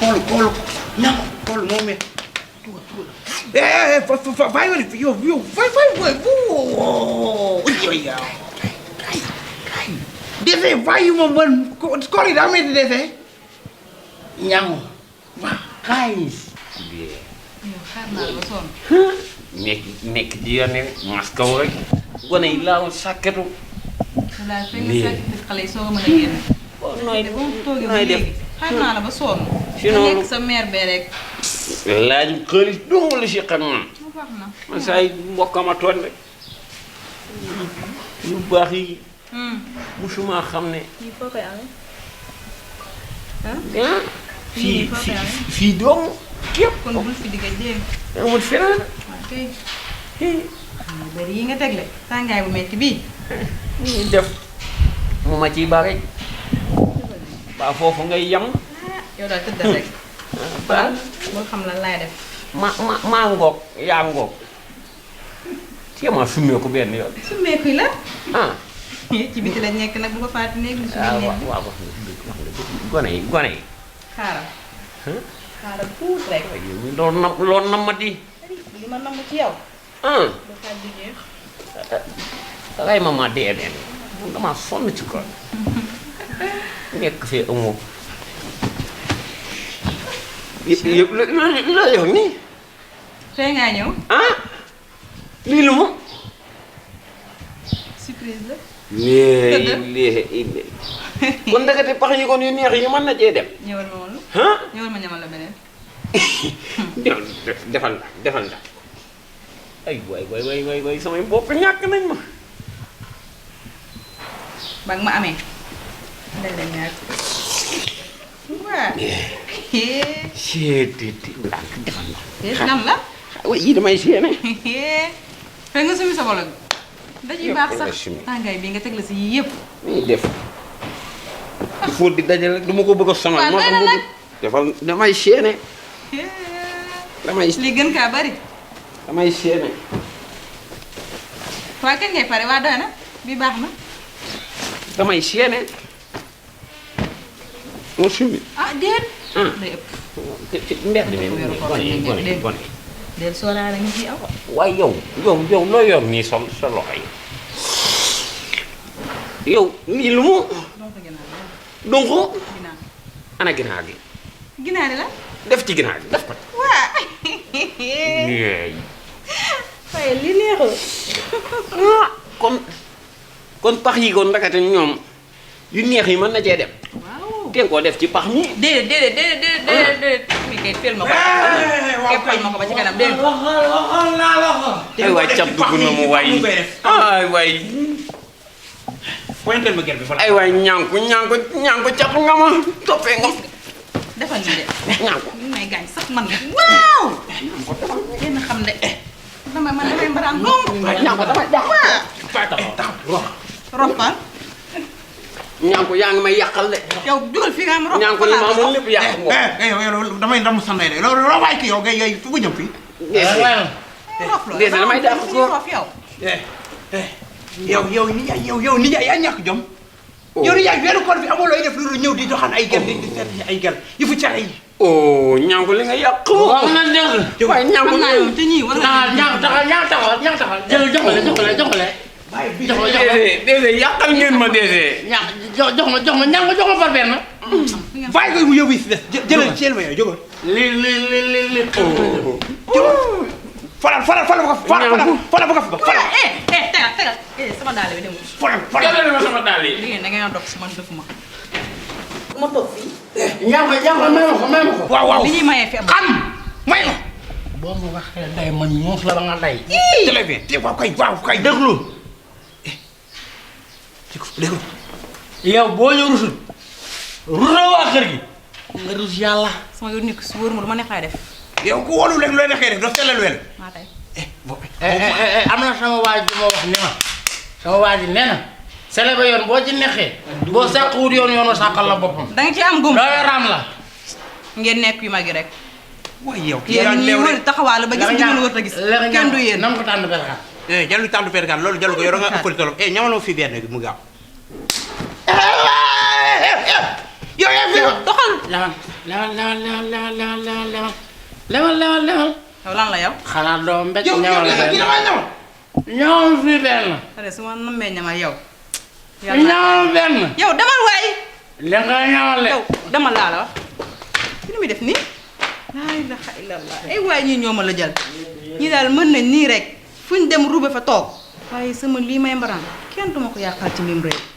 kool ñam kool moom it fay wala yow fay boy bu yow dese fay moom man kool yi daa metti dese ñam wa xaalis yow xaar naa ba sonn nekk ci yoon mas kaw rek gone yi laaw sàkketu wala fekk nga sàkk xale yi soo mën a génn nooy def xaar naa la ba sonn sinon nekk sa mère bee rek laaj xaalis dong la si xam man baax na man saa yi mbokkama tooñ rek yu baax yi musuma xam ne yi foo koy amee fii dong képp kon bul fi digga jéem amul feneen waaw kay bëri yi nga tegle tàngaay bu metti bii ñuy def mu ma ciy ba rek ba foofu ngay yem yow daal tëddal rek baal bul xam lan laay def maa ngoog yaa ngoog téema summee ko benn yoon summeekuy la ah ci biti lañ nekk nag bu ko fàtte néeg li suñu néeg bi waaw wax gone yi xaaral xaaral tuut rek loolu nam ma di li ma namm ci yow ah du xaaj bi jeex ray ma ma dee den man dama sonn ci ko nekk fee amoo yëpp la yow nii tey ngaa ñëw ah lii lu mu surprise la léegi kon ndekete pax yi kon yu neex yi mën na cee dem ñëwal ma woon ah ñëwal ma ñamal la beneen defal la ay waay samay bopp ñàkk nañ ma ba nga ma amee dañ la ñàkk waa seetiti ndànk defal la nam la way yi damay séene fekk nga sumi sa bolog dañuy baax sax tàngaay bii nga teg la si yii yëpp nii def il faut di dajale du ma ko bëgg a sonal moo tax mu defal damay séene li gën kaa bari damay séene waa kañ ngay pare waa doy na bi baax na damay séene moo summi ah déet day ëpp mbedd mi gone del sóoraale ngi ci aw waaye yow loo yor nii sa loxo yi yow lii lu mu donc ana ginaar gi ginaar la def ci ginaar gi def ko waa waaye li neexul kon pax yi kon ndakate ñoom yu neex yi mën na cee dem waaw teen koo def ci pax mi déedéet mi kay fel ma ko keppal ma ko ba ci kanam dégg waxal naa la ko ay waay cap dugg na mu waay ay waay pointel ma gel bi fa ay waay ñànku cap nga ma toppee nga defal ni de ñànku ñu may gaañ sax man nga waaw yéen xam de damay mbaraan dong ñànku dama jàpp roppal ñànku yaa ngi may yàqal de yow dugal fii nga am roppal ñànku li ma amoon lépp yàq nga yow damay ndam sa ndey de loolu waay ki yow ngay fu mu jëm fii déedéet damay dàq ko yow ni yaa ñàkk jom yow ni yaay weeru koor bi amoo looy def loolu ñëw di doxaan ay gel di seet ay gel yu fu care yi oh ñànku li nga yàq waaw na dégg waaye ñànku te ñii war nga taxal joxale déedéet yàqal ngeen ma déedéet jox ma jox ma par benn bàyyi ko mu yóbbu si des jëlal ma yow jógal li falal ba ko fa tegal sama daal bi demul jëlal ma sama daal yi liggéey da ngay dox si man defuma ma toog fii ñànk may ma ko waaw li ñuy mayee fi am xam may ma boo ma waxee day man muus la ba nga day très bien waaw kay déglu yow boo ñu rusul rusoo waa kër gi nga rus yàlla sama yoon nekk si wóor ma lu ma neex laay def yow ku wóolu rek looy neexee def daf sellal wel maa tey am na sama waaj bi ma wax ni ma sama waaj ji nee na sele ba yoon boo ci neexee boo sàqwut yoon wa sàqal la boppam da nga ci am gum loolu raam la ngeen nekk yu mag yi rek waaye yow yéen ñi wër taxawaalu ba gis ñu wër ta gis kenn du yéen nam ko tànn berxaat jallu tàndu perkaan loolu jallu ko yow da nga ëppal tolof ñamaloo fii benn gi mu gaaw yow yaa fi doxal lewal. yow lan la yow. xanaa doo mbéj yow ñawal kii dafay ñëw. ñawal fii benn. xale su ma nammee ñamal yow. ñawal benn. yow demal waay. li nga ñawal de. yow demal laa la wax. li muy def nii. laa ilaha illallah ay waay ñii ñoo ma la jël. ñii daal mën nañ nii rek. fu ñu dem rube fa toog. waaye sama lii may mbaraan kenn duma ko yàqal ci mim réew.